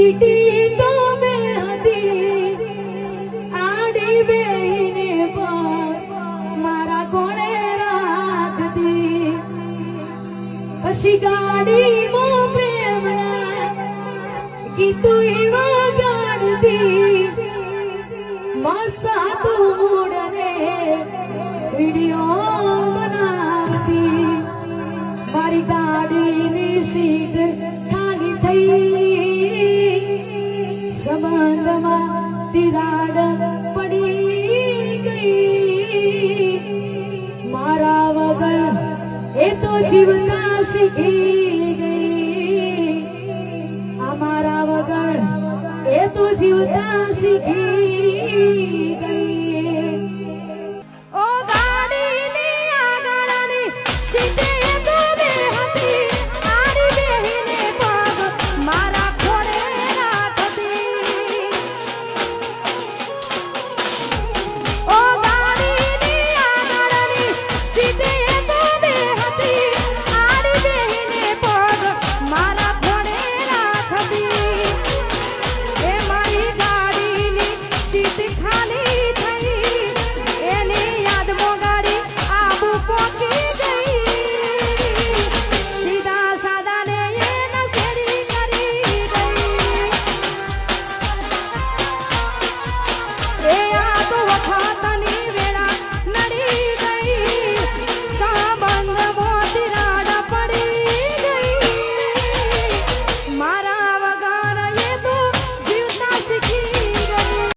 ચીટી તો મેં હતી આડી બેહીને પણ મારા કોણે રાખતી પછી ગાડીમાં પ્રેમના ગીતું એવા ગાડતી મસ્ત હતું મૂડ ને વિડીયો બનાવતી મારી ગાડીની સીટ ખાલી થઈ સંબંધમાં તિરાડ પડી ગઈ મારા વગર એ તો જીવતા શીખી